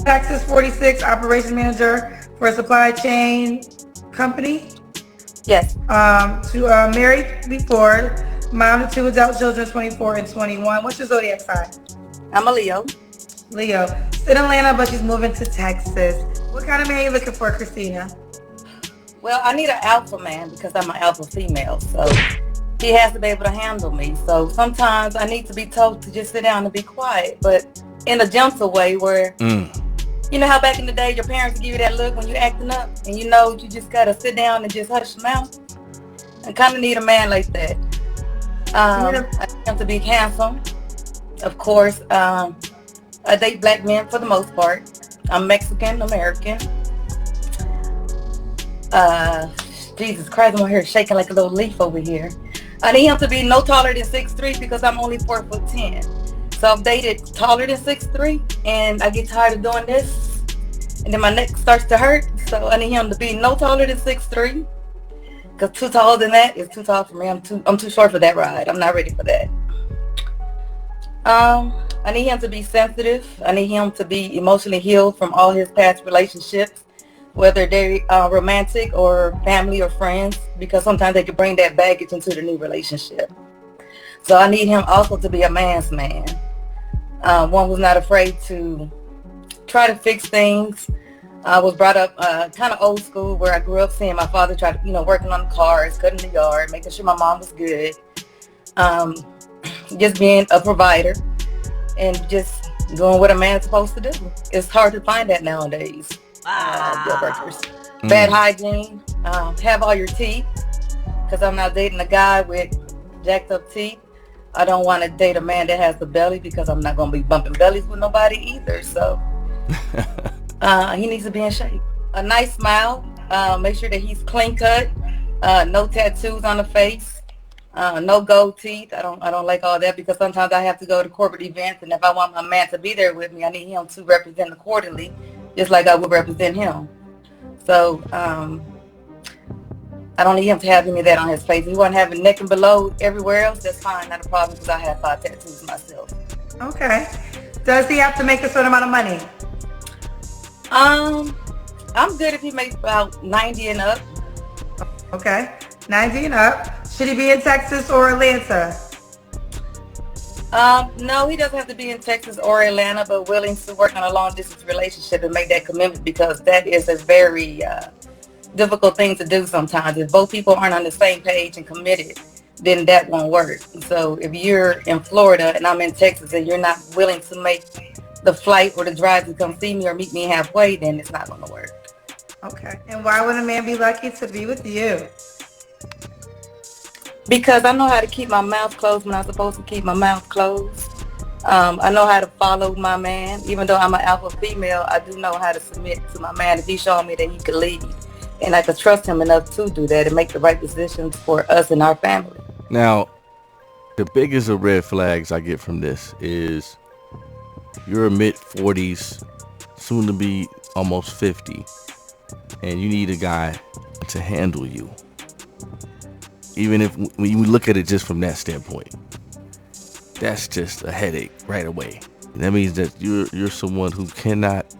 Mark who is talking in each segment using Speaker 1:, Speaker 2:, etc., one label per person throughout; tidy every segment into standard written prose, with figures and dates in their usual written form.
Speaker 1: Texas 46, operations manager for a supply chain company.
Speaker 2: Yes.
Speaker 1: Married before, mom to 2 adult children, 24 and 21. What's your zodiac sign?
Speaker 2: I'm a Leo.
Speaker 1: Leo. She's in Atlanta, but she's moving to Texas. What kind of man are you looking for, Christina?
Speaker 2: Well, I need an alpha man because I'm an alpha female. So he has to be able to handle me. So sometimes I need to be told to just sit down and be quiet, but in a gentle way where, you know how back in the day your parents give you that look when you're acting up and you know you just got to sit down and just hush your mouth? I kind of need a man like that. I need him to be handsome. Of course, I date black men for the most part. I'm Mexican American. Jesus Christ, I'm over here shaking like a little leaf over here. I need him to be no taller than 6'3" because I'm only 4'10". So I've dated taller than 6'3", and I get tired of doing this, and then my neck starts to hurt. So I need him to be no taller than 6'3", because too tall than that is too tall for me. I'm too short for that ride. I'm not ready for that. I need him to be sensitive. I need him to be emotionally healed from all his past relationships, whether they're romantic or family or friends, because sometimes they can bring that baggage into the new relationship. So I need him also to be a man's man. One who's not afraid to try to fix things. I was brought up kind of old school, where I grew up seeing my father try to, working on the cars, cutting the yard, making sure my mom was good. Just being a provider and just doing what a man's supposed to do. It's hard to find that nowadays. Deal breakers. Bad hygiene. Have all your teeth, because I'm not dating a guy with jacked up teeth. I don't want to date a man that has the belly, because I'm not going to be bumping bellies with nobody either. So he needs to be in shape. A nice smile. Make sure that he's clean cut. No tattoos on the face. No gold teeth. I don't like all that, because sometimes I have to go to corporate events, and if I want my man to be there with me, I need him to represent accordingly, just like I would represent him. So I don't need him to have any of that on his face. If he want to have it neck and below everywhere else, that's fine, not a problem, because I have 5 tattoos myself.
Speaker 1: Okay. Does he have to make a certain amount of money?
Speaker 2: I'm good if he makes about 90 and up.
Speaker 1: Okay. 90 and up. Should he be in Texas or Atlanta?
Speaker 2: No, he doesn't have to be in Texas or Atlanta, but willing to work on a long distance relationship and make that commitment, because that is a very difficult thing to do sometimes. If both people aren't on the same page and committed, then that won't work. So if you're in Florida and I'm in Texas and you're not willing to make the flight or the drive to come see me or meet me halfway, then it's not going to work.
Speaker 1: Okay. And why would a man be lucky to be with you?
Speaker 2: Because I know how to keep my mouth closed when I'm supposed to keep my mouth closed. I know how to follow my man. Even though I'm an alpha female, I do know how to submit to my man if he's showing me that he can lead. And I can trust him enough to do that and make the right decisions for us and our family.
Speaker 3: Now, the biggest of red flags I get from this is you're a mid-40s, soon to be almost 50, and you need a guy to handle you. Even if when you look at it just from that standpoint, that's just a headache right away. That means that you're someone who cannot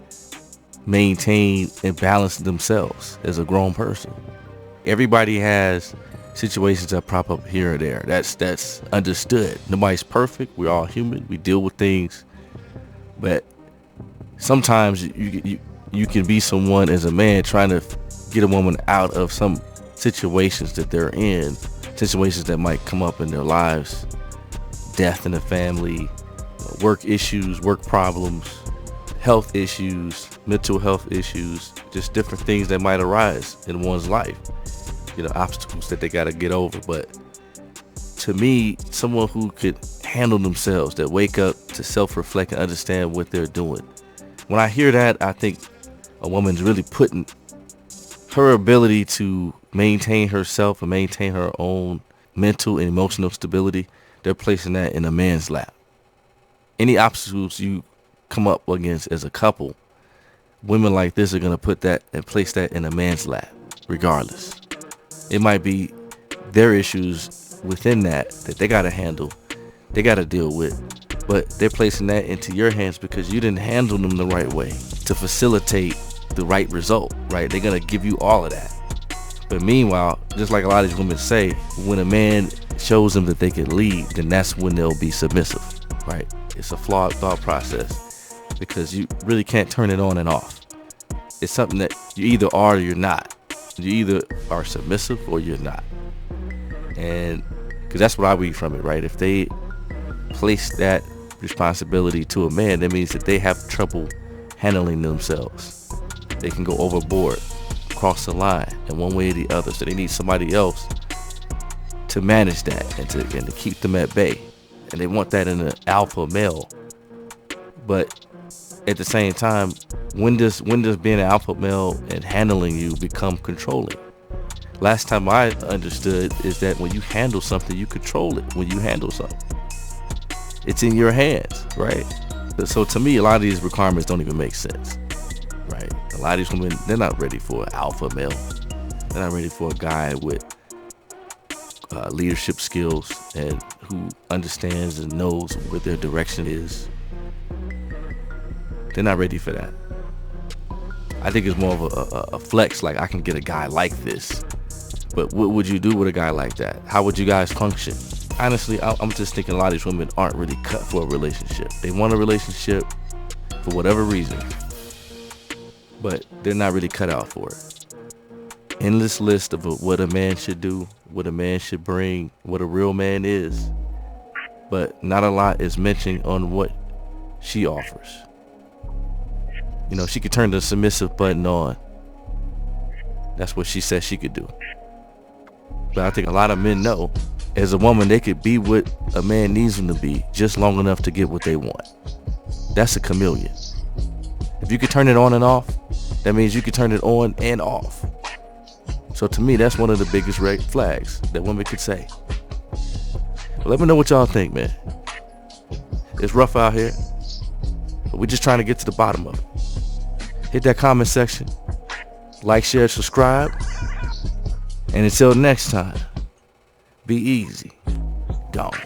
Speaker 3: maintain and balance themselves as a grown person. Everybody has situations that prop up here or there. That's understood. Nobody's perfect. We're all human. We deal with things, but sometimes you can be someone as a man trying to get a woman out of some situations that they're in, situations that might come up in their lives, death in the family, work issues, work problems, health issues, mental health issues, just different things that might arise in one's life, obstacles that they got to get over. But to me, someone who could handle themselves, that wake up to self-reflect and understand what they're doing. When I hear that, I think a woman's really putting her ability to maintain herself and maintain her own mental and emotional stability, they're placing that in a man's lap. Any obstacles you come up against as a couple, women like this are going to put that and place that in a man's lap, regardless. It might be their issues within that they got to handle, they got to deal with, but they're placing that into your hands because you didn't handle them the right way. to facilitate the right result, right? They're gonna give you all of that. But meanwhile, just like a lot of these women say, when a man shows them that they can lead, then that's when they'll be submissive, right? It's a flawed thought process because you really can't turn it on and off. It's something that you either are or you're not. You either are submissive or you're not. And because that's what I read from it, right? If they place that responsibility to a man, that means that they have trouble handling themselves. They can go overboard, cross the line in one way or the other. So they need somebody else to manage that and to keep them at bay. And they want that in an alpha male. But at the same time, when does being an alpha male and handling you become controlling? Last time I understood is that when you handle something, you control it. When you handle something, it's in your hands, right? So to me, a lot of these requirements don't even make sense, right? A lot of these women, they're not ready for an alpha male. They're not ready for a guy with leadership skills and who understands and knows what their direction is. They're not ready for that. I think it's more of a flex, like I can get a guy like this. But what would you do with a guy like that? How would you guys function? Honestly, I'm just thinking a lot of these women aren't really cut for a relationship. They want a relationship for whatever reason, but they're not really cut out for it. Endless list of what a man should do, what a man should bring, what a real man is, but not a lot is mentioned on what she offers. You know, she could turn the submissive button on. That's what she says she could do. But I think a lot of men know, as a woman, they could be what a man needs them to be just long enough to get what they want. That's a chameleon. If you could turn it on and off, that means you could turn it on and off. So to me, that's one of the biggest red flags that women could say. But let me know what y'all think, man. It's rough out here, but we're just trying to get to the bottom of it. Hit that comment section, like, share, subscribe, and until next time, be easy. Gone.